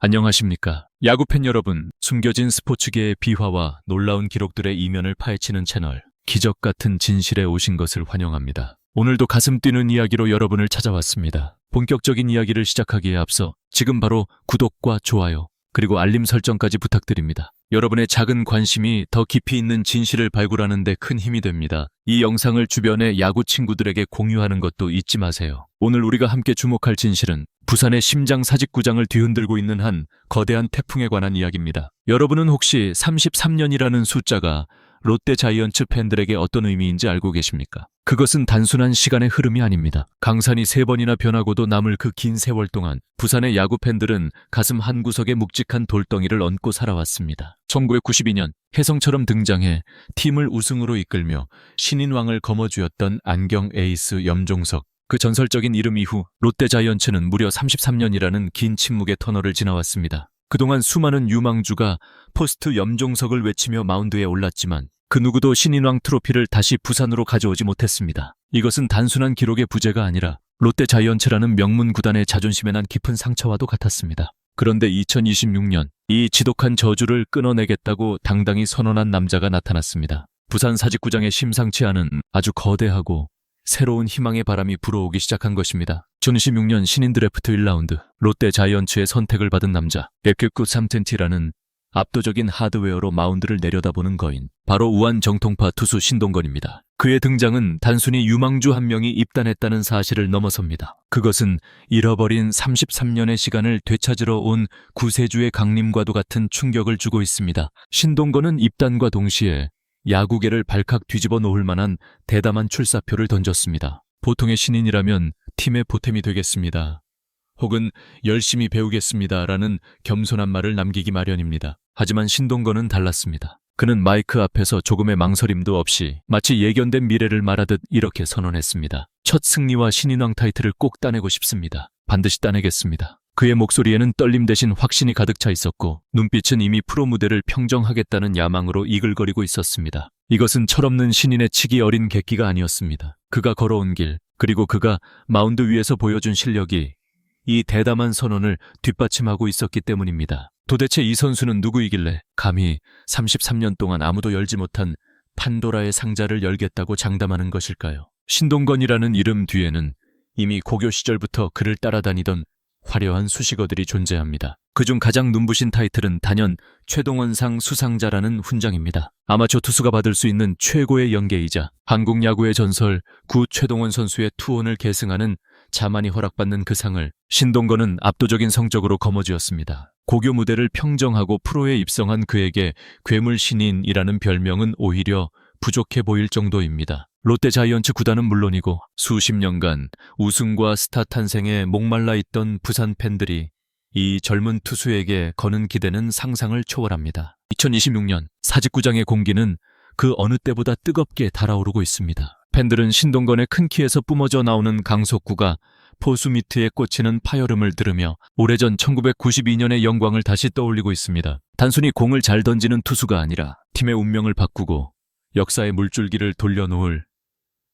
안녕하십니까. 야구팬 여러분, 숨겨진 스포츠계의 비화와 놀라운 기록들의 이면을 파헤치는 채널, 기적 같은 진실에 오신 것을 환영합니다. 오늘도 가슴 뛰는 이야기로 여러분을 찾아왔습니다. 본격적인 이야기를 시작하기에 앞서 지금 바로 구독과 좋아요, 그리고 알림 설정까지 부탁드립니다. 여러분의 작은 관심이 더 깊이 있는 진실을 발굴하는 데 큰 힘이 됩니다. 이 영상을 주변의 야구 친구들에게 공유하는 것도 잊지 마세요. 오늘 우리가 함께 주목할 진실은 부산의 심장 사직구장을 뒤흔들고 있는 한 거대한 태풍에 관한 이야기입니다. 여러분은 혹시 33년이라는 숫자가 롯데 자이언츠 팬들에게 어떤 의미인지 알고 계십니까? 그것은 단순한 시간의 흐름이 아닙니다. 강산이 3번이나 변하고도 남을 그 긴 세월 동안 부산의 야구 팬들은 가슴 한구석에 묵직한 돌덩이를 얹고 살아왔습니다. 1992년 혜성처럼 등장해 팀을 우승으로 이끌며 신인왕을 거머쥐었던 안경 에이스 염종석. 그 전설적인 이름 이후 롯데 자이언츠는 무려 33년이라는 긴 침묵의 터널을 지나왔습니다. 그동안 수많은 유망주가 포스트 염종석을 외치며 마운드에 올랐지만 그 누구도 신인왕 트로피를 다시 부산으로 가져오지 못했습니다. 이것은 단순한 기록의 부재가 아니라 롯데 자이언츠라는 명문 구단의 자존심에 난 깊은 상처와도 같았습니다. 그런데 2026년 이 지독한 저주를 끊어내겠다고 당당히 선언한 남자가 나타났습니다. 부산 사직구장의 심상치 않은 아주 거대하고 새로운 희망의 바람이 불어오기 시작한 것입니다. 2016년 신인 드래프트 1라운드 롯데 자이언츠의 선택을 받은 남자, 백큐급 3cm라는 압도적인 하드웨어로 마운드를 내려다보는 거인, 바로 우한 정통파 투수 신동건입니다. 그의 등장은 단순히 유망주 한 명이 입단했다는 사실을 넘어섭니다. 그것은 잃어버린 33년의 시간을 되찾으러 온 구세주의 강림과도 같은 충격을 주고 있습니다. 신동건은 입단과 동시에 야구계를 발칵 뒤집어 놓을 만한 대담한 출사표를 던졌습니다. 보통의 신인이라면 팀의 보탬이 되겠습니다. 혹은 열심히 배우겠습니다라는 겸손한 말을 남기기 마련입니다. 하지만 신동건은 달랐습니다. 그는 마이크 앞에서 조금의 망설임도 없이 마치 예견된 미래를 말하듯 이렇게 선언했습니다. 첫 승리와 신인왕 타이틀을 꼭 따내고 싶습니다. 반드시 따내겠습니다. 그의 목소리에는 떨림 대신 확신이 가득 차 있었고 눈빛은 이미 프로 무대를 평정하겠다는 야망으로 이글거리고 있었습니다. 이것은 철없는 신인의 치기 어린 객기가 아니었습니다. 그가 걸어온 길, 그리고 그가 마운드 위에서 보여준 실력이 이 대담한 선언을 뒷받침하고 있었기 때문입니다. 도대체 이 선수는 누구이길래 감히 33년 동안 아무도 열지 못한 판도라의 상자를 열겠다고 장담하는 것일까요? 신동건이라는 이름 뒤에는 이미 고교 시절부터 그를 따라다니던 화려한 수식어들이 존재합니다. 그중 가장 눈부신 타이틀은 단연 최동원상 수상자라는 훈장입니다. 아마추어 투수가 받을 수 있는 최고의 연계이자 한국 야구의 전설 구 최동원 선수의 투혼을 계승하는 자만이 허락받는 그 상을 신동건은 압도적인 성적으로 거머쥐었습니다. 고교 무대를 평정하고 프로에 입성한 그에게 괴물 신인이라는 별명은 오히려 부족해 보일 정도입니다. 롯데 자이언츠 구단은 물론이고 수십 년간 우승과 스타 탄생에 목말라 있던 부산 팬들이 이 젊은 투수에게 거는 기대는 상상을 초월합니다. 2026년 사직구장의 공기는 그 어느 때보다 뜨겁게 달아오르고 있습니다. 팬들은 신동건의 큰 키에서 뿜어져 나오는 강속구가 포수 미트에 꽂히는 파열음을 들으며 오래전 1992년의 영광을 다시 떠올리고 있습니다. 단순히 공을 잘 던지는 투수가 아니라 팀의 운명을 바꾸고 역사의 물줄기를 돌려놓을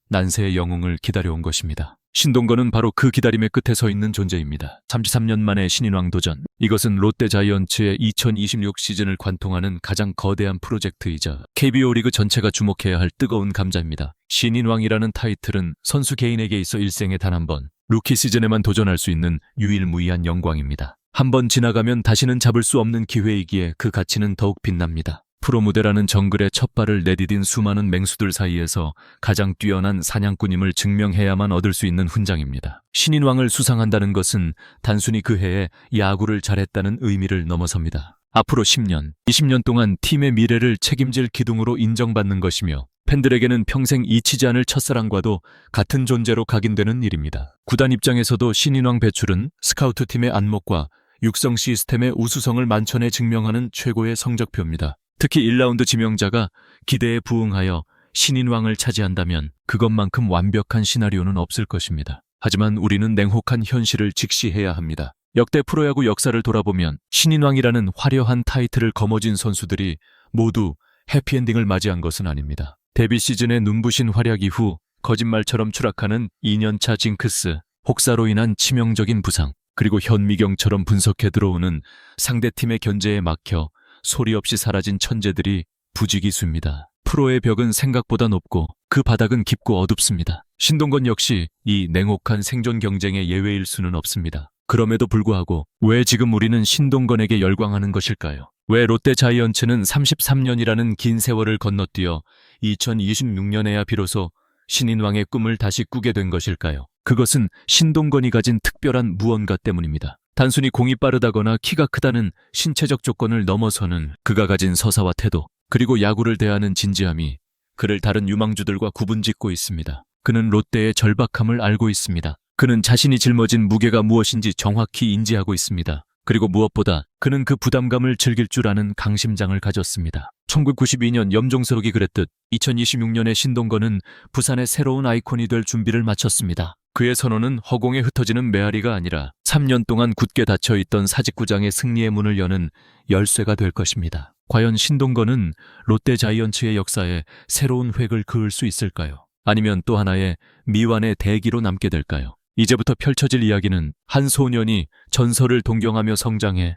난세의 영웅을 기다려온 것입니다. 신동건은 바로 그 기다림의 끝에 서 있는 존재입니다. 33년 만의 신인왕 도전. 이것은 롯데 자이언츠의 2026 시즌을 관통하는 가장 거대한 프로젝트이자 KBO 리그 전체가 주목해야 할 뜨거운 감자입니다. 신인왕이라는 타이틀은 선수 개인에게 있어 일생에 단 한 번, 루키 시즌에만 도전할 수 있는 유일무이한 영광입니다. 한 번 지나가면 다시는 잡을 수 없는 기회이기에 그 가치는 더욱 빛납니다. 프로 무대라는 정글의 첫 발을 내디딘 수많은 맹수들 사이에서 가장 뛰어난 사냥꾼임을 증명해야만 얻을 수 있는 훈장입니다. 신인왕을 수상한다는 것은 단순히 그 해에 야구를 잘했다는 의미를 넘어섭니다. 앞으로 10년, 20년 동안 팀의 미래를 책임질 기둥으로 인정받는 것이며 팬들에게는 평생 잊히지 않을 첫사랑과도 같은 존재로 각인되는 일입니다. 구단 입장에서도 신인왕 배출은 스카우트팀의 안목과 육성 시스템의 우수성을 만천에 증명하는 최고의 성적표입니다. 특히 1라운드 지명자가 기대에 부응하여 신인왕을 차지한다면 그것만큼 완벽한 시나리오는 없을 것입니다. 하지만 우리는 냉혹한 현실을 직시해야 합니다. 역대 프로야구 역사를 돌아보면 신인왕이라는 화려한 타이틀을 거머쥔 선수들이 모두 해피엔딩을 맞이한 것은 아닙니다. 데뷔 시즌의 눈부신 활약 이후 거짓말처럼 추락하는 2년차 징크스, 혹사로 인한 치명적인 부상, 그리고 현미경처럼 분석해 들어오는 상대팀의 견제에 막혀 소리 없이 사라진 천재들이 부지기수입니다. 프로의 벽은 생각보다 높고 그 바닥은 깊고 어둡습니다. 신동건 역시 이 냉혹한 생존 경쟁의 예외일 수는 없습니다. 그럼에도 불구하고 왜 지금 우리는 신동건에게 열광하는 것일까요? 왜 롯데 자이언츠는 33년이라는 긴 세월을 건너뛰어 2026년에야 비로소 신인왕의 꿈을 다시 꾸게 된 것일까요? 그것은 신동건이 가진 특별한 무언가 때문입니다. 단순히 공이 빠르다거나 키가 크다는 신체적 조건을 넘어서는 그가 가진 서사와 태도, 그리고 야구를 대하는 진지함이 그를 다른 유망주들과 구분짓고 있습니다. 그는 롯데의 절박함을 알고 있습니다. 그는 자신이 짊어진 무게가 무엇인지 정확히 인지하고 있습니다. 그리고 무엇보다 그는 그 부담감을 즐길 줄 아는 강심장을 가졌습니다. 1992년 염종석이 그랬듯 2026년의 신동건은 부산의 새로운 아이콘이 될 준비를 마쳤습니다. 그의 선언은 허공에 흩어지는 메아리가 아니라 3년 동안 굳게 닫혀있던 사직구장의 승리의 문을 여는 열쇠가 될 것입니다. 과연 신동건은 롯데 자이언츠의 역사에 새로운 획을 그을 수 있을까요? 아니면 또 하나의 미완의 대기로 남게 될까요? 이제부터 펼쳐질 이야기는 한 소년이 전설을 동경하며 성장해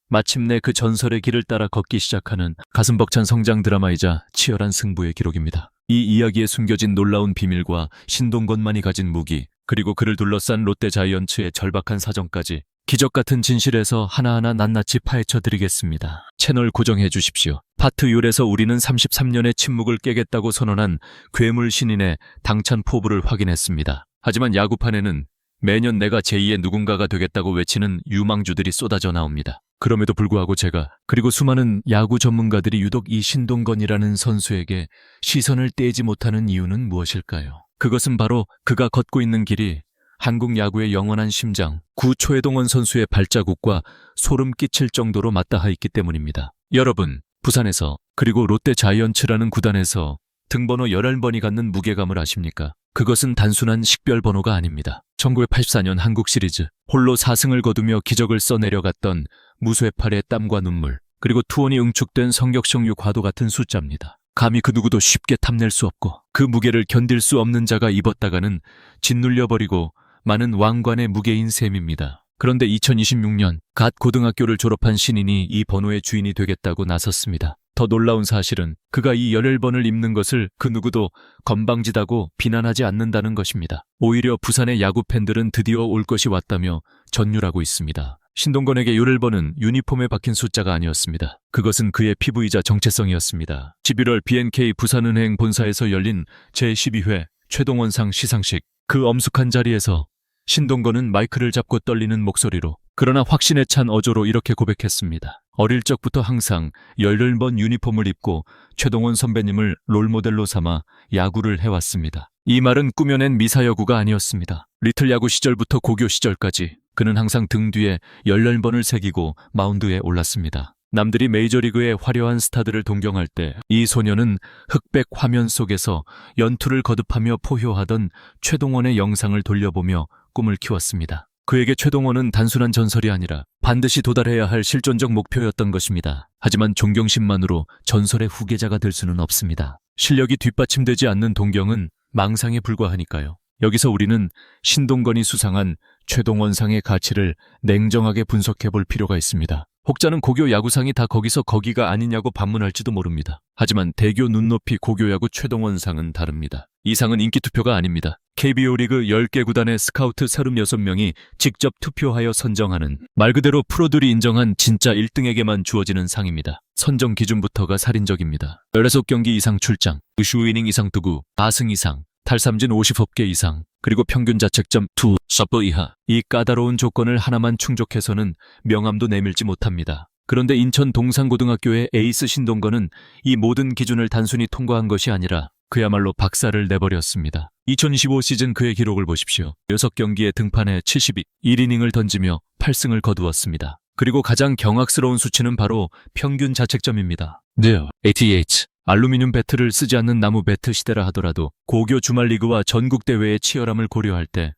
마침내 그 전설의 길을 따라 걷기 시작하는 가슴 벅찬 성장 드라마이자 치열한 승부의 기록입니다. 이 이야기에 숨겨진 놀라운 비밀과 신동건만이 가진 무기, 그리고 그를 둘러싼 롯데 자이언츠의 절박한 사정까지 기적 같은 진실에서 하나하나 낱낱이 파헤쳐 드리겠습니다. 채널 고정해 주십시오. 파트 6에서 우리는 33년의 침묵을 깨겠다고 선언한 괴물 신인의 당찬 포부를 확인했습니다. 하지만 야구판에는 매년 내가 제2의 누군가가 되겠다고 외치는 유망주들이 쏟아져 나옵니다. 그럼에도 불구하고 제가, 그리고 수많은 야구 전문가들이 유독 이 신동건이라는 선수에게 시선을 떼지 못하는 이유는 무엇일까요? 그것은 바로 그가 걷고 있는 길이 한국 야구의 영원한 심장, 구 초해동원 선수의 발자국과 소름 끼칠 정도로 맞닿아 있기 때문입니다. 여러분, 부산에서, 그리고 롯데 자이언츠라는 구단에서 등번호 11번이 갖는 무게감을 아십니까? 그것은 단순한 식별번호가 아닙니다. 1984년 한국 시리즈, 홀로 4승을 거두며 기적을 써내려갔던 무쇠팔의 땀과 눈물, 그리고 투혼이 응축된 성격성유 과도 같은 숫자입니다. 감히 그 누구도 쉽게 탐낼 수 없고 그 무게를 견딜 수 없는 자가 입었다가는 짓눌려버리고 많은 왕관의 무게인 셈입니다. 그런데 2026년 갓 고등학교를 졸업한 신인이 이 번호의 주인이 되겠다고 나섰습니다. 더 놀라운 사실은 그가 이 11번을 입는 것을 그 누구도 건방지다고 비난하지 않는다는 것입니다. 오히려 부산의 야구 팬들은 드디어 올 것이 왔다며 전율하고 있습니다. 신동건에게 11번은 유니폼에 박힌 숫자가 아니었습니다. 그것은 그의 피부이자 정체성이었습니다. 11월 BNK 부산은행 본사에서 열린 제12회 최동원상 시상식, 그 엄숙한 자리에서 신동건은 마이크를 잡고 떨리는 목소리로, 그러나 확신에 찬 어조로 이렇게 고백했습니다. 어릴 적부터 항상 11번 유니폼을 입고 최동원 선배님을 롤모델로 삼아 야구를 해왔습니다. 이 말은 꾸며낸 미사여구가 아니었습니다. 리틀 야구 시절부터 고교 시절까지 그는 항상 등 뒤에 11번을 새기고 마운드에 올랐습니다. 남들이 메이저리그의 화려한 스타들을 동경할 때 이 소녀는 흑백 화면 속에서 연투를 거듭하며 포효하던 최동원의 영상을 돌려보며 꿈을 키웠습니다. 그에게 최동원은 단순한 전설이 아니라 반드시 도달해야 할 실존적 목표였던 것입니다. 하지만 존경심만으로 전설의 후계자가 될 수는 없습니다. 실력이 뒷받침되지 않는 동경은 망상에 불과하니까요. 여기서 우리는 신동건이 수상한 최동원상의 가치를 냉정하게 분석해 볼 필요가 있습니다. 혹자는 고교 야구상이 다 거기서 거기가 아니냐고 반문할지도 모릅니다. 하지만 대교 눈높이 고교야구 최동원상은 다릅니다. 이 상은 인기투표가 아닙니다. KBO 리그 10개 구단의 스카우트 36명이 직접 투표하여 선정하는, 말 그대로 프로들이 인정한 진짜 1등에게만 주어지는 상입니다. 선정 기준부터가 살인적입니다. 16경기 이상 출장, 슈이닝 이상 투구, 4승 이상, 탈삼진 50홉개 이상, 그리고 평균 자책점 2 서브 이하. 이 까다로운 조건을 하나만 충족해서는 명함도 내밀지 못합니다. 그런데 인천 동산고등학교의 에이스 신동건은 이 모든 기준을 단순히 통과한 것이 아니라 그야말로 박살을 내버렸습니다. 2025 시즌 그의 기록을 보십시오. 6경기에 등판해 72, 1이닝을 던지며 8승을 거두었습니다. 그리고 가장 경악스러운 수치는 바로 평균 자책점입니다. 네, ATH. 알루미늄 배트를 쓰지 않는 나무 배트 시대라 하더라도 고교 주말리그와 전국대회의 치열함을 고려할 때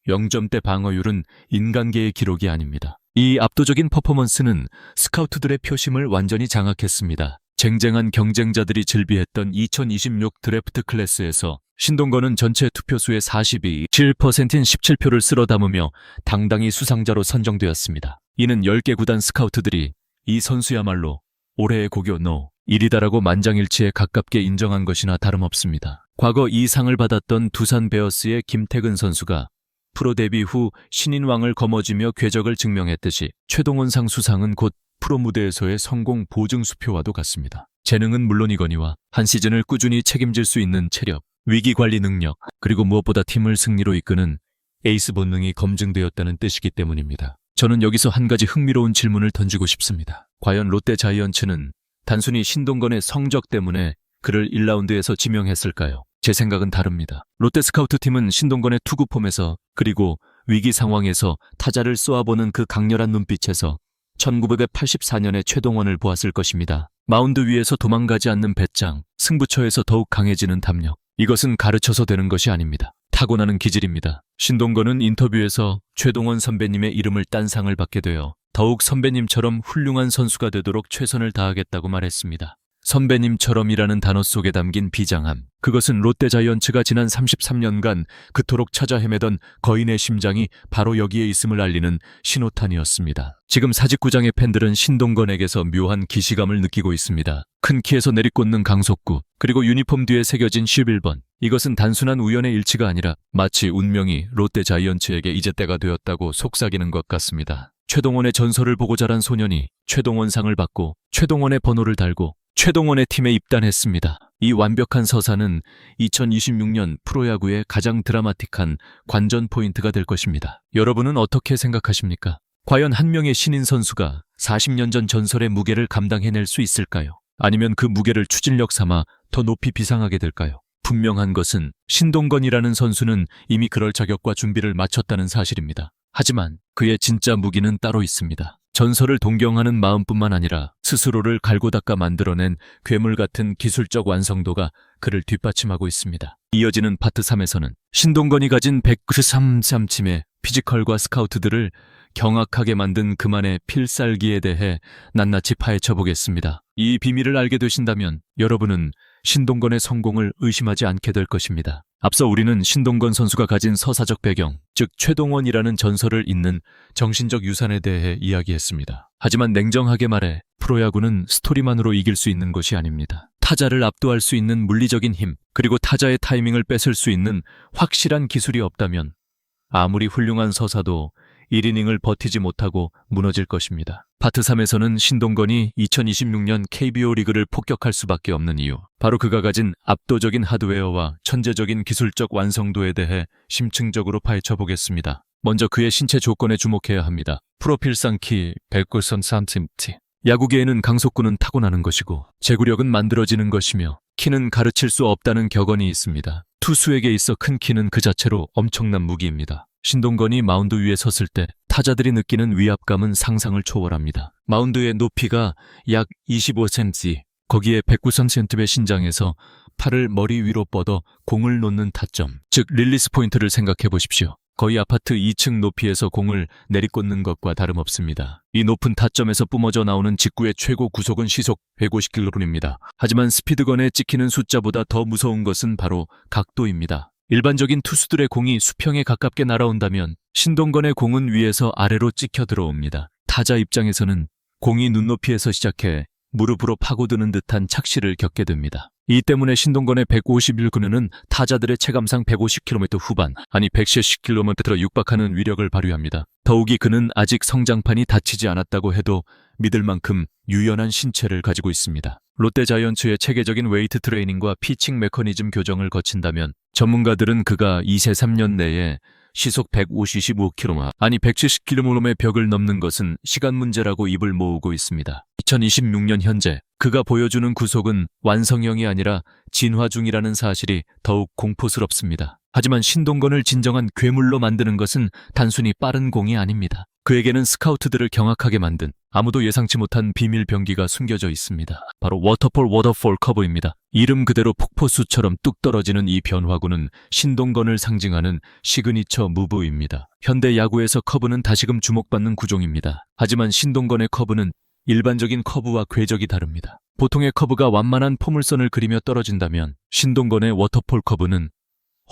0점대 방어율은 인간계의 기록이 아닙니다. 이 압도적인 퍼포먼스는 스카우트들의 표심을 완전히 장악했습니다. 쟁쟁한 경쟁자들이 즐비했던 2026 드래프트 클래스에서 신동건은 전체 투표수의 42.7%인 17표를 쓸어 담으며 당당히 수상자로 선정되었습니다. 이는 10개 구단 스카우트들이 이 선수야말로 올해의 고교 노 1위다라고 만장일치에 가깝게 인정한 것이나 다름없습니다. 과거 이 상을 받았던 두산 베어스의 김태근 선수가 프로 데뷔 후 신인왕을 거머쥐며 궤적을 증명했듯이 최동원상 수상은 곧 프로 무대에서의 성공 보증 수표와도 같습니다. 재능은 물론이거니와 한 시즌을 꾸준히 책임질 수 있는 체력, 위기 관리 능력, 그리고 무엇보다 팀을 승리로 이끄는 에이스 본능이 검증되었다는 뜻이기 때문입니다. 저는 여기서 한 가지 흥미로운 질문을 던지고 싶습니다. 과연 롯데 자이언츠는 단순히 신동건의 성적 때문에 그를 1라운드에서 지명했을까요? 제 생각은 다릅니다. 롯데 스카우트팀은 신동건의 투구 폼에서 그리고 위기 상황에서 타자를 쏘아보는 그 강렬한 눈빛에서 1984년의 최동원을 보았을 것입니다. 마운드 위에서 도망가지 않는 배짱, 승부처에서 더욱 강해지는 담력. 이것은 가르쳐서 되는 것이 아닙니다. 타고나는 기질입니다. 신동건은 인터뷰에서 최동원 선배님의 이름을 딴 상을 받게 되어 더욱 선배님처럼 훌륭한 선수가 되도록 최선을 다하겠다고 말했습니다. 선배님처럼이라는 단어 속에 담긴 비장함. 그것은 롯데 자이언츠가 지난 33년간 그토록 찾아 헤매던 거인의 심장이 바로 여기에 있음을 알리는 신호탄이었습니다. 지금 사직구장의 팬들은 신동건에게서 묘한 기시감을 느끼고 있습니다. 큰 키에서 내리꽂는 강속구, 그리고 유니폼 뒤에 새겨진 11번. 이것은 단순한 우연의 일치가 아니라 마치 운명이 롯데 자이언츠에게 이제 때가 되었다고 속삭이는 것 같습니다. 최동원의 전설을 보고 자란 소년이 최동원상을 받고 최동원의 번호를 달고 최동원의 팀에 입단했습니다. 이 완벽한 서사는 2026년 프로야구의 가장 드라마틱한 관전 포인트가 될 것입니다. 여러분은 어떻게 생각하십니까? 과연 한 명의 신인 선수가 40년 전 전설의 무게를 감당해낼 수 있을까요? 아니면 그 무게를 추진력 삼아 더 높이 비상하게 될까요? 분명한 것은 신동건이라는 선수는 이미 그럴 자격과 준비를 마쳤다는 사실입니다. 하지만 그의 진짜 무기는 따로 있습니다. 전설을 동경하는 마음뿐만 아니라 스스로를 갈고 닦아 만들어낸 괴물 같은 기술적 완성도가 그를 뒷받침하고 있습니다. 이어지는 파트 3에서는 신동건이 가진 193cm의 피지컬과 스카우트들을 경악하게 만든 그만의 필살기에 대해 낱낱이 파헤쳐 보겠습니다. 이 비밀을 알게 되신다면 여러분은 신동건의 성공을 의심하지 않게 될 것입니다. 앞서 우리는 신동건 선수가 가진 서사적 배경, 즉 최동원이라는 전설을 잇는 정신적 유산에 대해 이야기했습니다. 하지만 냉정하게 말해 프로야구는 스토리만으로 이길 수 있는 것이 아닙니다. 타자를 압도할 수 있는 물리적인 힘, 그리고 타자의 타이밍을 뺏을 수 있는 확실한 기술이 없다면 아무리 훌륭한 서사도 1이닝을 버티지 못하고 무너질 것입니다. 파트 3에서는 신동건이 2026년 KBO 리그를 폭격할 수밖에 없는 이유, 바로 그가 가진 압도적인 하드웨어와 천재적인 기술적 완성도에 대해 심층적으로 파헤쳐 보겠습니다. 먼저 그의 신체 조건에 주목해야 합니다. 프로필상 키 193cm. 야구계에는 강속구는 타고나는 것이고 제구력은 만들어지는 것이며 키는 가르칠 수 없다는 격언이 있습니다. 투수에게 있어 큰 키는 그 자체로 엄청난 무기입니다. 신동건이 마운드 위에 섰을 때 타자들이 느끼는 위압감은 상상을 초월합니다. 마운드의 높이가 약 25cm, 거기에 193cm의 신장에서 팔을 머리 위로 뻗어 공을 놓는 타점, 즉 릴리스 포인트를 생각해 보십시오. 거의 아파트 2층 높이에서 공을 내리꽂는 것과 다름없습니다. 이 높은 타점에서 뿜어져 나오는 직구의 최고 구속은 시속 150km입니다. 하지만 스피드건에 찍히는 숫자보다 더 무서운 것은 바로 각도입니다. 일반적인 투수들의 공이 수평에 가깝게 날아온다면 신동건의 공은 위에서 아래로 찍혀 들어옵니다. 타자 입장에서는 공이 눈높이에서 시작해 무릎으로 파고드는 듯한 착시를 겪게 됩니다. 이 때문에 신동건의 151그루는 타자들의 체감상 150km 후반, 아니 170km로 육박하는 위력을 발휘합니다. 더욱이 그는 아직 성장판이 닫히지 않았다고 해도 믿을 만큼 유연한 신체를 가지고 있습니다. 롯데 자이언츠의 체계적인 웨이트 트레이닝과 피칭 메커니즘 교정을 거친다면 전문가들은 그가 2세 3년 내에 시속 155km, 아니 170km의 벽을 넘는 것은 시간 문제라고 입을 모으고 있습니다. 2026년 현재 그가 보여주는 구속은 완성형이 아니라 진화 중이라는 사실이 더욱 공포스럽습니다. 하지만 신동건을 진정한 괴물로 만드는 것은 단순히 빠른 공이 아닙니다. 그에게는 스카우트들을 경악하게 만든 아무도 예상치 못한 비밀 병기가 숨겨져 있습니다. 바로 워터폴 커브입니다. 이름 그대로 폭포수처럼 뚝 떨어지는 이 변화구는 신동건을 상징하는 시그니처 무브입니다. 현대 야구에서 커브는 다시금 주목받는 구종입니다. 하지만 신동건의 커브는 일반적인 커브와 궤적이 다릅니다. 보통의 커브가 완만한 포물선을 그리며 떨어진다면 신동건의 워터폴 커브는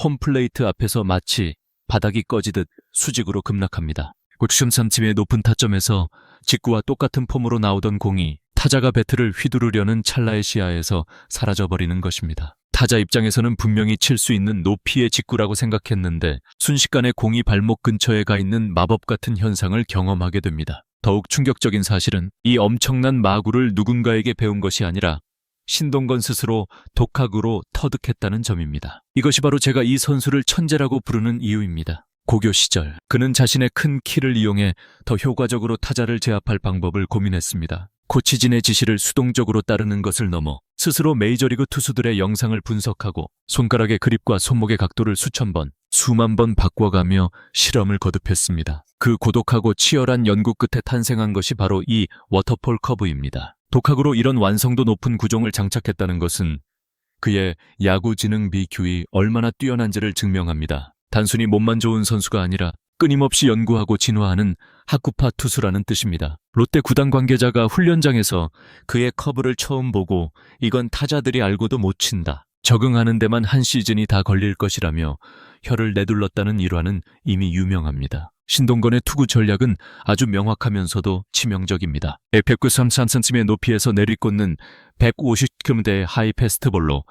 홈플레이트 앞에서 마치 바닥이 꺼지듯 수직으로 급락합니다. 93cm의 높은 타점에서 직구와 똑같은 폼으로 나오던 공이 타자가 배트를 휘두르려는 찰나의 시야에서 사라져버리는 것입니다. 타자 입장에서는 분명히 칠 수 있는 높이의 직구라고 생각했는데 순식간에 공이 발목 근처에 가 있는 마법 같은 현상을 경험하게 됩니다. 더욱 충격적인 사실은 이 엄청난 마구를 누군가에게 배운 것이 아니라 신동건 스스로 독학으로 터득했다는 점입니다. 이것이 바로 제가 이 선수를 천재라고 부르는 이유입니다. 고교 시절 그는 자신의 큰 키를 이용해 더 효과적으로 타자를 제압할 방법을 고민했습니다. 코치진의 지시를 수동적으로 따르는 것을 넘어 스스로 메이저리그 투수들의 영상을 분석하고 손가락의 그립과 손목의 각도를 수천 번, 수만 번 바꿔가며 실험을 거듭했습니다. 그 고독하고 치열한 연구 끝에 탄생한 것이 바로 이 워터폴 커브입니다. 독학으로 이런 완성도 높은 구종을 장착했다는 것은 그의 야구 지능 BQ이 얼마나 뛰어난지를 증명합니다. 단순히 몸만 좋은 선수가 아니라 끊임없이 연구하고 진화하는 학구파 투수라는 뜻입니다. 롯데 구단 관계자가 훈련장에서 그의 커브를 처음 보고 이건 타자들이 알고도 못 친다. 적응하는 데만 한 시즌이 다 걸릴 것이라며 혀를 내둘렀다는 일화는 이미 유명합니다. 신동건의 투구 전략은 아주 명확하면서도 치명적입니다. 193cm의 높이에서 내리꽂는 150km의 하이 패스트볼로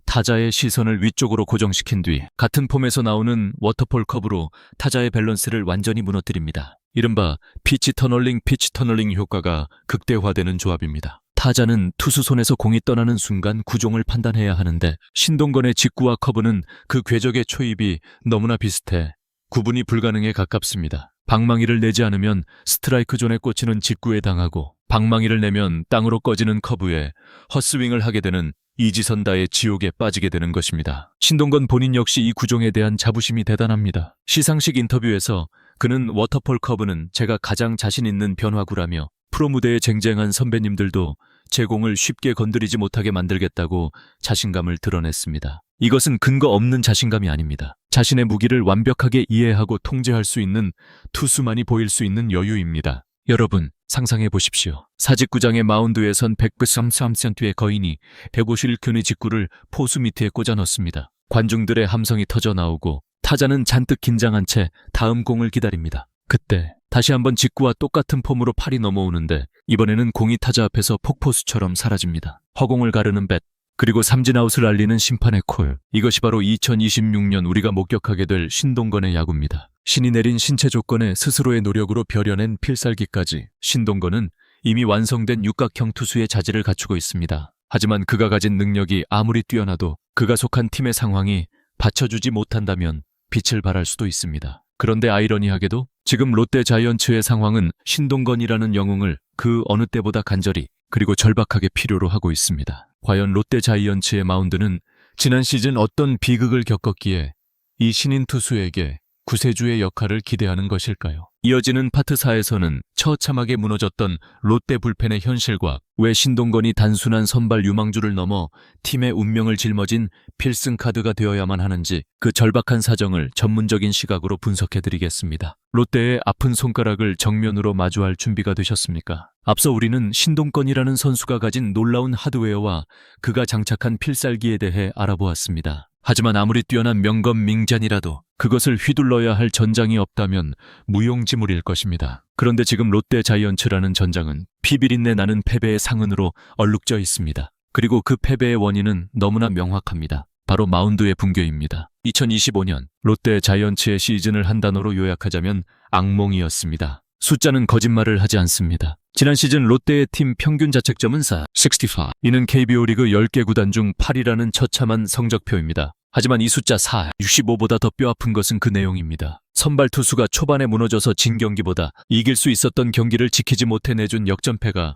타자의 시선을 위쪽으로 고정시킨 뒤 같은 폼에서 나오는 워터폴 커브로 타자의 밸런스를 완전히 무너뜨립니다. 이른바 피치 터널링 효과가 극대화되는 조합입니다. 타자는 투수 손에서 공이 떠나는 순간 구종을 판단해야 하는데 신동건의 직구와 커브는 그 궤적의 초입이 너무나 비슷해 구분이 불가능에 가깝습니다. 방망이를 내지 않으면 스트라이크 존에 꽂히는 직구에 당하고 방망이를 내면 땅으로 꺼지는 커브에 헛스윙을 하게 되는 이지선다의 지옥에 빠지게 되는 것입니다. 신동건 본인 역시 이 구종에 대한 자부심이 대단합니다. 시상식 인터뷰에서 그는 워터폴 커브는 제가 가장 자신 있는 변화구라며 프로 무대에 쟁쟁한 선배님들도 제 공을 쉽게 건드리지 못하게 만들겠다고 자신감을 드러냈습니다. 이것은 근거 없는 자신감이 아닙니다. 자신의 무기를 완벽하게 이해하고 통제할 수 있는 투수만이 보일 수 있는 여유입니다. 여러분, 상상해 보십시오. 사직구장의 마운드에 선 193cm의 거인이 151km의 직구를 포수 밑에 꽂아 넣습니다. 관중들의 함성이 터져 나오고 타자는 잔뜩 긴장한 채 다음 공을 기다립니다. 그때 다시 한번 직구와 똑같은 폼으로 팔이 넘어오는데 이번에는 공이 타자 앞에서 폭포수처럼 사라집니다. 허공을 가르는 뱃, 그리고 삼진아웃을 알리는 심판의 콜. 이것이 바로 2026년 우리가 목격하게 될 신동건의 야구입니다. 신이 내린 신체 조건에 스스로의 노력으로 벼려낸 필살기까지 신동건은 이미 완성된 육각형 투수의 자질을 갖추고 있습니다. 하지만 그가 가진 능력이 아무리 뛰어나도 그가 속한 팀의 상황이 받쳐주지 못한다면 빛을 발할 수도 있습니다. 그런데 아이러니하게도 지금 롯데 자이언츠의 상황은 신동건이라는 영웅을 그 어느 때보다 간절히 그리고 절박하게 필요로 하고 있습니다. 과연 롯데 자이언츠의 마운드는 지난 시즌 어떤 비극을 겪었기에 이 신인 투수에게 구세주의 역할을 기대하는 것일까요? 이어지는 파트 4에서는 처참하게 무너졌던 롯데 불펜의 현실과 왜 신동건이 단순한 선발 유망주를 넘어 팀의 운명을 짊어진 필승카드가 되어야만 하는지 그 절박한 사정을 전문적인 시각으로 분석해드리겠습니다. 롯데의 아픈 손가락을 정면으로 마주할 준비가 되셨습니까? 앞서 우리는 신동건이라는 선수가 가진 놀라운 하드웨어와 그가 장착한 필살기에 대해 알아보았습니다. 하지만 아무리 뛰어난 명검민잔이라도 그것을 휘둘러야 할 전장이 없다면 무용지물일 것입니다. 그런데 지금 롯데 자이언츠라는 전장은 피비린내 나는 패배의 상흔으로 얼룩져 있습니다. 그리고 그 패배의 원인은 너무나 명확합니다. 바로 마운드의 붕괴입니다. 2025년 롯데 자이언츠의 시즌을 한 단어로 요약하자면 악몽이었습니다. 숫자는 거짓말을 하지 않습니다. 지난 시즌 롯데의 팀 평균 자책점은 65. 이는 KBO 리그 10개 구단 중 8위라는 처참한 성적표입니다. 하지만 이 숫자 65보다 더 뼈아픈 것은 그 내용입니다. 선발 투수가 초반에 무너져서 진 경기보다 이길 수 있었던 경기를 지키지 못해 내준 역전패가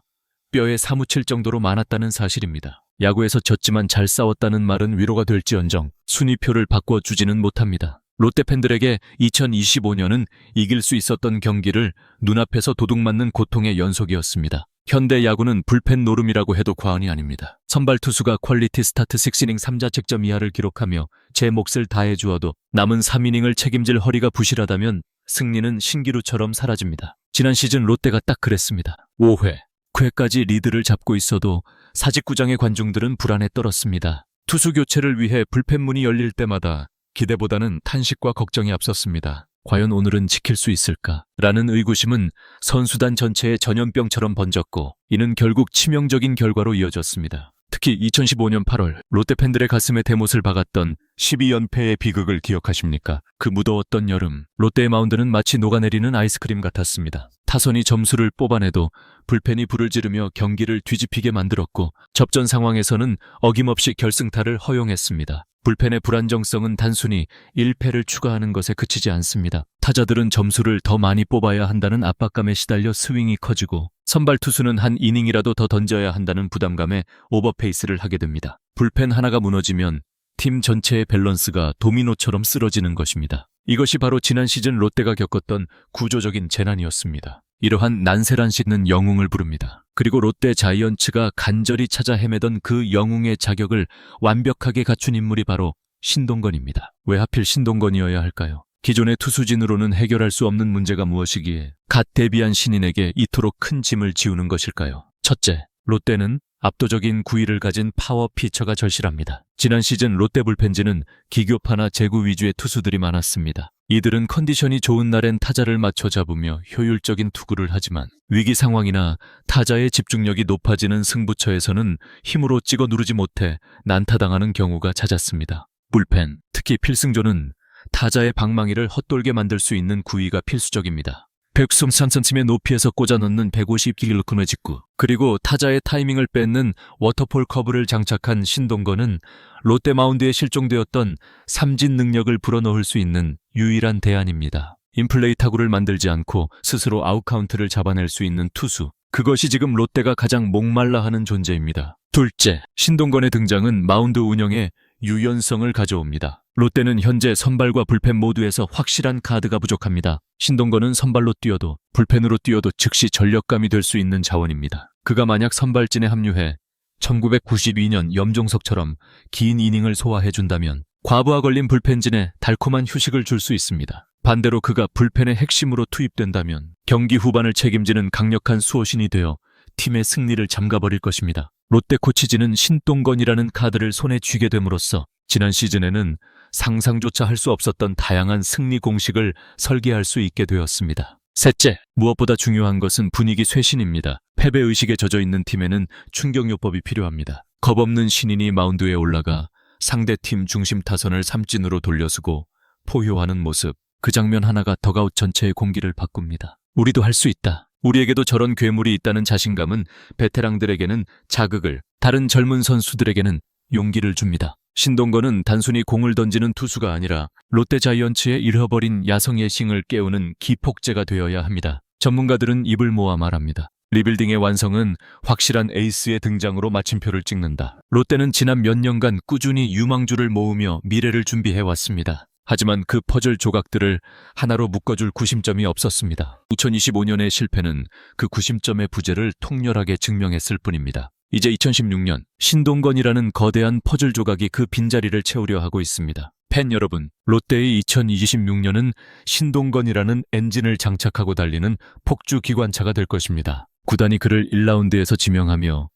뼈에 사무칠 정도로 많았다는 사실입니다. 야구에서 졌지만 잘 싸웠다는 말은 위로가 될지언정 순위표를 바꿔주지는 못합니다. 롯데 팬들에게 2025년은 이길 수 있었던 경기를 눈앞에서 도둑맞는 고통의 연속이었습니다. 현대 야구는 불펜 노름이라고 해도 과언이 아닙니다. 선발 투수가 퀄리티 스타트 6이닝 3자책점 이하를 기록하며 제 몫을 다해 주어도 남은 3이닝을 책임질 허리가 부실하다면 승리는 신기루처럼 사라집니다. 지난 시즌 롯데가 딱 그랬습니다. 5회 6회까지 리드를 잡고 있어도 사직구장의 관중들은 불안에 떨었습니다. 투수 교체를 위해 불펜 문이 열릴 때마다 기대보다는 탄식과 걱정이 앞섰습니다. 과연 오늘은 지킬 수 있을까? 라는 의구심은 선수단 전체에 전염병처럼 번졌고 이는 결국 치명적인 결과로 이어졌습니다. 특히 2015년 8월 롯데 팬들의 가슴에 대못을 박았던 12연패의 비극을 기억하십니까? 그 무더웠던 여름, 롯데의 마운드는 마치 녹아내리는 아이스크림 같았습니다. 타선이 점수를 뽑아내도 불펜이 불을 지르며 경기를 뒤집히게 만들었고 접전 상황에서는 어김없이 결승타를 허용했습니다. 불펜의 불안정성은 단순히 1패를 추가하는 것에 그치지 않습니다. 타자들은 점수를 더 많이 뽑아야 한다는 압박감에 시달려 스윙이 커지고 선발 투수는 한 이닝이라도 더 던져야 한다는 부담감에 오버페이스를 하게 됩니다. 불펜 하나가 무너지면 팀 전체의 밸런스가 도미노처럼 쓰러지는 것입니다. 이것이 바로 지난 시즌 롯데가 겪었던 구조적인 재난이었습니다. 이러한 난세란 씻는 영웅을 부릅니다. 그리고 롯데 자이언츠가 간절히 찾아 헤매던 그 영웅의 자격을 완벽하게 갖춘 인물이 바로 신동건입니다. 왜 하필 신동건이어야 할까요? 기존의 투수진으로는 해결할 수 없는 문제가 무엇이기에 갓 데뷔한 신인에게 이토록 큰 짐을 지우는 것일까요? 첫째, 롯데는 압도적인 구위를 가진 파워 피처가 절실합니다. 지난 시즌 롯데 불펜진은 기교파나 제구 위주의 투수들이 많았습니다. 이들은 컨디션이 좋은 날엔 타자를 맞춰 잡으며 효율적인 투구를 하지만 위기 상황이나 타자의 집중력이 높아지는 승부처에서는 힘으로 찍어 누르지 못해 난타당하는 경우가 잦았습니다. 불펜, 특히 필승조는 타자의 방망이를 헛돌게 만들 수 있는 구위가 필수적입니다. 123cm의 높이에서 꽂아 넣는 150km의 직구, 그리고 타자의 타이밍을 뺏는 워터폴 커브를 장착한 신동건은 롯데 마운드에 실종되었던 삼진 능력을 불어넣을 수 있는 유일한 대안입니다. 인플레이 타구를 만들지 않고 스스로 아웃카운트를 잡아낼 수 있는 투수, 그것이 지금 롯데가 가장 목말라 하는 존재입니다. 둘째, 신동건의 등장은 마운드 운영에 유연성을 가져옵니다. 롯데는 현재 선발과 불펜 모두에서 확실한 카드가 부족합니다. 신동건은 선발로 뛰어도 불펜으로 뛰어도 즉시 전력감이 될 수 있는 자원입니다. 그가 만약 선발진에 합류해 1992년 염종석처럼 긴 이닝을 소화해준다면 과부하 걸린 불펜진에 달콤한 휴식을 줄 수 있습니다. 반대로 그가 불펜의 핵심으로 투입된다면 경기 후반을 책임지는 강력한 수호신이 되어 팀의 승리를 잠가버릴 것입니다. 롯데 코치진은 신동건이라는 카드를 손에 쥐게 됨으로써 지난 시즌에는 상상조차 할 수 없었던 다양한 승리 공식을 설계할 수 있게 되었습니다. 셋째, 무엇보다 중요한 것은 분위기 쇄신입니다. 패배의식에 젖어있는 팀에는 충격요법이 필요합니다. 겁없는 신인이 마운드에 올라가 상대팀 중심 타선을 삼진으로 돌려쓰고 포효하는 모습, 그 장면 하나가 덕아웃 전체의 공기를 바꿉니다. 우리도 할 수 있다. 우리에게도 저런 괴물이 있다는 자신감은 베테랑들에게는 자극을, 다른 젊은 선수들에게는 용기를 줍니다. 신동건은 단순히 공을 던지는 투수가 아니라 롯데 자이언츠의 잃어버린 야성의 싱을 깨우는 기폭제가 되어야 합니다. 전문가들은 입을 모아 말합니다. 리빌딩의 완성은 확실한 에이스의 등장으로 마침표를 찍는다. 롯데는 지난 몇 년간 꾸준히 유망주를 모으며 미래를 준비해왔습니다. 하지만 그 퍼즐 조각들을 하나로 묶어줄 구심점이 없었습니다. 2025년의 실패는 그 구심점의 부재를 통렬하게 증명했을 뿐입니다. 이제 2016년 신동건이라는 거대한 퍼즐 조각이 그 빈자리를 채우려 하고 있습니다. 팬 여러분, 롯데의 2026년은 신동건이라는 엔진을 장착하고 달리는 폭주 기관차가 될 것입니다. 구단이 그를 1라운드에서 지명하며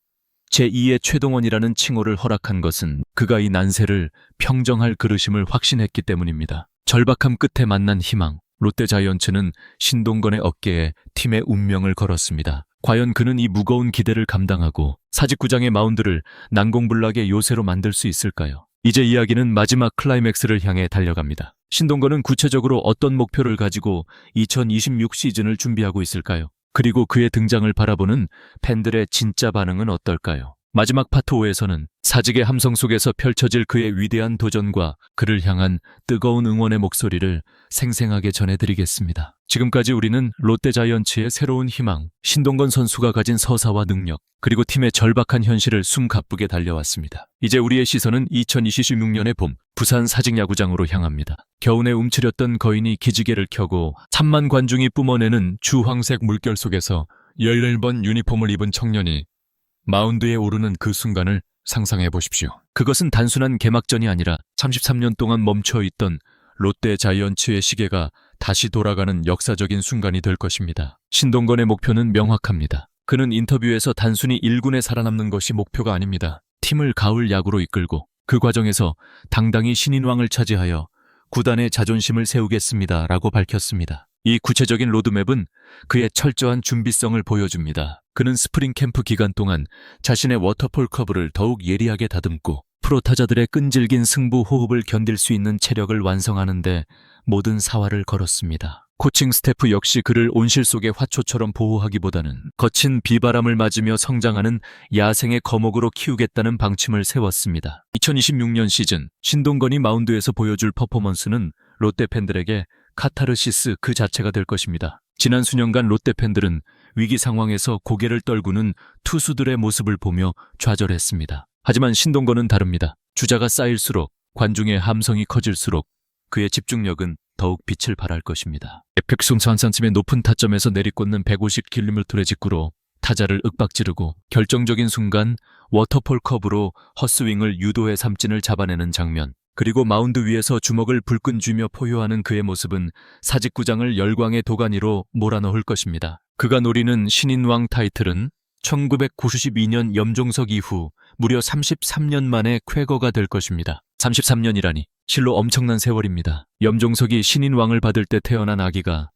제2의 최동원이라는 칭호를 허락한 것은 그가 이 난세를 평정할 그릇임을 확신했기 때문입니다. 절박함 끝에 만난 희망, 롯데 자이언츠는 신동건의 어깨에 팀의 운명을 걸었습니다. 과연 그는 이 무거운 기대를 감당하고 사직구장의 마운드를 난공불락의 요새로 만들 수 있을까요? 이제 이야기는 마지막 클라이맥스를 향해 달려갑니다. 신동건은 구체적으로 어떤 목표를 가지고 2026 시즌을 준비하고 있을까요? 그리고 그의 등장을 바라보는 팬들의 진짜 반응은 어떨까요? 마지막 파트 5에서는 사직의 함성 속에서 펼쳐질 그의 위대한 도전과 그를 향한 뜨거운 응원의 목소리를 생생하게 전해드리겠습니다. 지금까지 우리는 롯데 자이언츠의 새로운 희망, 신동건 선수가 가진 서사와 능력, 그리고 팀의 절박한 현실을 숨가쁘게 달려왔습니다. 이제 우리의 시선은 2026년의 봄, 부산 사직야구장으로 향합니다. 겨우내 움츠렸던 거인이 기지개를 켜고 3만 관중이 뿜어내는 주황색 물결 속에서 11번 유니폼을 입은 청년이 마운드에 오르는 그 순간을 상상해 보십시오. 그것은 단순한 개막전이 아니라 33년 동안 멈춰있던 롯데 자이언츠의 시계가 다시 돌아가는 역사적인 순간이 될 것입니다. 신동건의 목표는 명확합니다. 그는 인터뷰에서 단순히 1군에 살아남는 것이 목표가 아닙니다. 팀을 가을 야구로 이끌고 그 과정에서 당당히 신인왕을 차지하여 구단의 자존심을 세우겠습니다. 라고 밝혔습니다. 이 구체적인 로드맵은 그의 철저한 준비성을 보여줍니다. 그는 스프링 캠프 기간 동안 자신의 워터폴 커브를 더욱 예리하게 다듬고 프로 타자들의 끈질긴 승부 호흡을 견딜 수 있는 체력을 완성하는 데 모든 사활을 걸었습니다. 코칭 스태프 역시 그를 온실 속의 화초처럼 보호하기보다는 거친 비바람을 맞으며 성장하는 야생의 거목으로 키우겠다는 방침을 세웠습니다. 2026년 시즌 신동건이 마운드에서 보여줄 퍼포먼스는 롯데 팬들에게 카타르시스 그 자체가 될 것입니다. 지난 수년간 롯데 팬들은 위기 상황에서 고개를 떨구는 투수들의 모습을 보며 좌절했습니다. 하지만 신동건은 다릅니다. 주자가 쌓일수록 관중의 함성이 커질수록 그의 집중력은 더욱 빛을 발할 것입니다. 에펙송수 한 산쯤의 높은 타점에서 내리꽂는 150km의 직구로 타자를 윽박지르고 결정적인 순간 워터폴 커브로 헛스윙을 유도해 삼진을 잡아내는 장면, 그리고 마운드 위에서 주먹을 불끈 쥐며 포효하는 그의 모습은 사직구장을 열광의 도가니로 몰아넣을 것입니다. 그가 노리는 신인왕 타이틀은 1992년 염종석 이후 무려 33년 만에 쾌거가 될 것입니다. 33년이라니 실로 엄청난 세월입니다. 염종석이 신인왕을 받을 때 태어난 아기가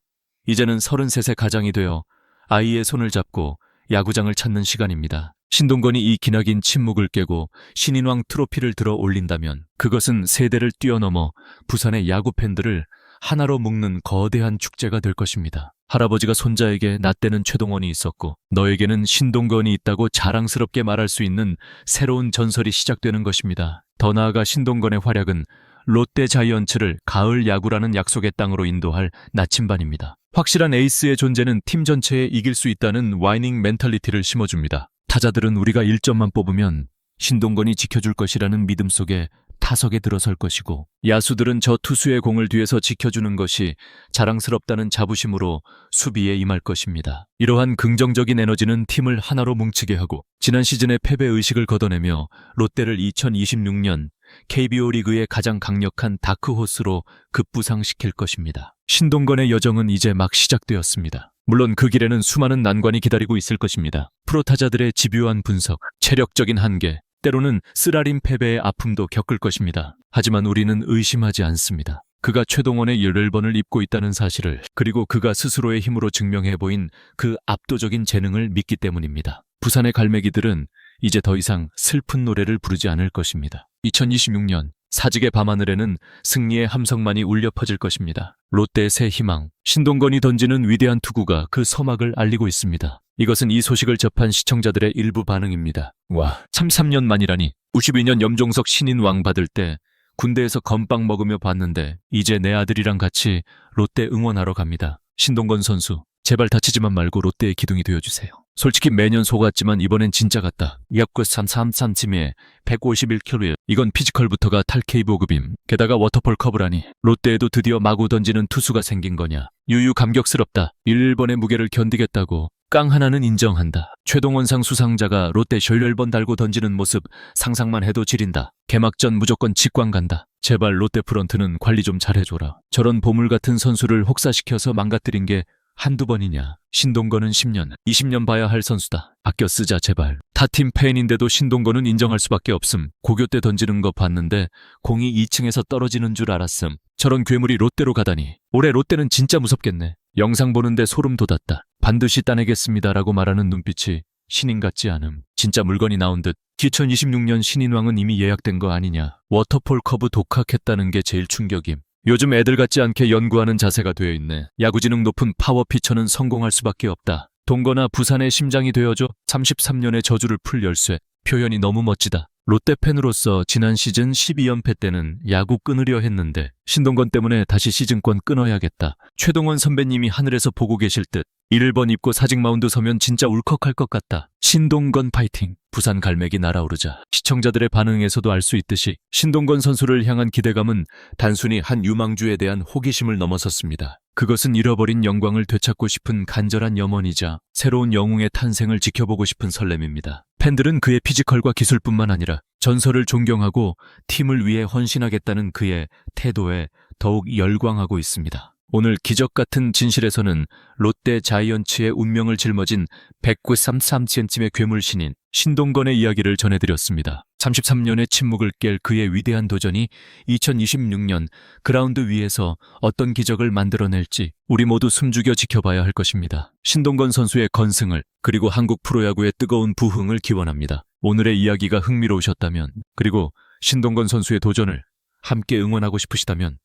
이제는 33세 가장이 되어 아이의 손을 잡고 야구장을 찾는 시간입니다. 신동건이 이 기나긴 침묵을 깨고 신인왕 트로피를 들어 올린다면 그것은 세대를 뛰어넘어 부산의 야구 팬들을 하나로 묶는 거대한 축제가 될 것입니다. 할아버지가 손자에게 나 때는 최동원이 있었고 너에게는 신동건이 있다고 자랑스럽게 말할 수 있는 새로운 전설이 시작되는 것입니다. 더 나아가 신동건의 활약은 롯데 자이언츠를 가을 야구라는 약속의 땅으로 인도할 나침반입니다. 확실한 에이스의 존재는 팀 전체에 이길 수 있다는 와이닝 멘탈리티를 심어줍니다. 타자들은 우리가 1점만 뽑으면 신동건이 지켜줄 것이라는 믿음 속에 타석에 들어설 것이고, 야수들은 저 투수의 공을 뒤에서 지켜주는 것이 자랑스럽다는 자부심으로 수비에 임할 것입니다. 이러한 긍정적인 에너지는 팀을 하나로 뭉치게 하고 지난 시즌의 패배의식을 걷어내며 롯데를 2026년 KBO 리그의 가장 강력한 다크호스로 급부상시킬 것입니다. 신동건의 여정은 이제 막 시작되었습니다. 물론 그 길에는 수많은 난관이 기다리고 있을 것입니다. 프로타자들의 집요한 분석, 체력적인 한계, 때로는 쓰라린 패배의 아픔도 겪을 것입니다. 하지만 우리는 의심하지 않습니다. 그가 최동원의 11번을 입고 있다는 사실을, 그리고 그가 스스로의 힘으로 증명해 보인 그 압도적인 재능을 믿기 때문입니다. 부산의 갈매기들은 이제 더 이상 슬픈 노래를 부르지 않을 것입니다. 2026년 사직의 밤하늘에는 승리의 함성만이 울려 퍼질 것입니다. 롯데의 새 희망, 신동건이 던지는 위대한 투구가 그 서막을 알리고 있습니다. 이것은 이 소식을 접한 시청자들의 일부 반응입니다. 와, 33년 만이라니. 92년 염종석 신인왕 받을 때 군대에서 건빵 먹으며 봤는데 이제 내 아들이랑 같이 롯데 응원하러 갑니다. 신동건 선수, 제발 다치지만 말고 롯데의 기둥이 되어주세요. 솔직히 매년 속았지만 이번엔 진짜 같다. 약구 333팀에 151kg. 이건 피지컬부터가 탈K보급임. 게다가 워터폴 커브라니. 롯데에도 드디어 마구 던지는 투수가 생긴 거냐. 유유 감격스럽다. 1번의 무게를 견디겠다고. 깡 하나는 인정한다. 최동원상 수상자가 롯데 11번 달고 던지는 모습 상상만 해도 지린다. 개막전 무조건 직관 간다. 제발 롯데 프런트는 관리 좀 잘해줘라. 저런 보물 같은 선수를 혹사시켜서 망가뜨린 게 한두 번이냐. 신동건은 10년, 20년 봐야 할 선수다. 아껴 쓰자 제발. 타팀 팬인데도 신동건은 인정할 수밖에 없음. 고교 때 던지는 거 봤는데 공이 2층에서 떨어지는 줄 알았음. 저런 괴물이 롯데로 가다니. 올해 롯데는 진짜 무섭겠네. 영상 보는데 소름 돋았다. 반드시 따내겠습니다라고 말하는 눈빛이 신인 같지 않음. 진짜 물건이 나온 듯. 2026년 신인왕은 이미 예약된 거 아니냐. 워터폴 커브 독학했다는 게 제일 충격임. 요즘 애들 같지 않게 연구하는 자세가 되어 있네. 야구지능 높은 파워 피처는 성공할 수밖에 없다. 동거나 부산의 심장이 되어줘. 33년의 저주를 풀 열쇠. 표현이 너무 멋지다. 롯데 팬으로서 지난 시즌 12연패 때는 야구 끊으려 했는데 신동건 때문에 다시 시즌권 끊어야겠다. 최동원 선배님이 하늘에서 보고 계실 듯. 1번 입고 사직 마운드 서면 진짜 울컥할 것 같다. 신동건 파이팅. 부산 갈매기 날아오르자. 시청자들의 반응에서도 알 수 있듯이 신동건 선수를 향한 기대감은 단순히 한 유망주에 대한 호기심을 넘어섰습니다. 그것은 잃어버린 영광을 되찾고 싶은 간절한 염원이자 새로운 영웅의 탄생을 지켜보고 싶은 설렘입니다. 팬들은 그의 피지컬과 기술뿐만 아니라 전설을 존경하고 팀을 위해 헌신하겠다는 그의 태도에 더욱 열광하고 있습니다. 오늘 기적 같은 진실에서는 롯데 자이언츠의 운명을 짊어진 193cm의 괴물 신인 신동건의 이야기를 전해드렸습니다. 33년의 침묵을 깰 그의 위대한 도전이 2026년 그라운드 위에서 어떤 기적을 만들어낼지 우리 모두 숨죽여 지켜봐야 할 것입니다. 신동건 선수의 건승을 그리고 한국 프로야구의 뜨거운 부흥을 기원합니다. 오늘의 이야기가 흥미로우셨다면 그리고 신동건 선수의 도전을 함께 응원하고 싶으시다면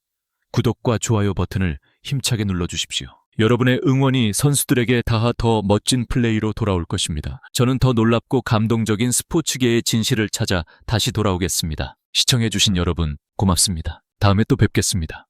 구독과 좋아요 버튼을 힘차게 눌러주십시오. 여러분의 응원이 선수들에게 닿아 더 멋진 플레이로 돌아올 것입니다. 저는 더 놀랍고 감동적인 스포츠계의 진실을 찾아 다시 돌아오겠습니다. 시청해주신 여러분 고맙습니다. 다음에 또 뵙겠습니다.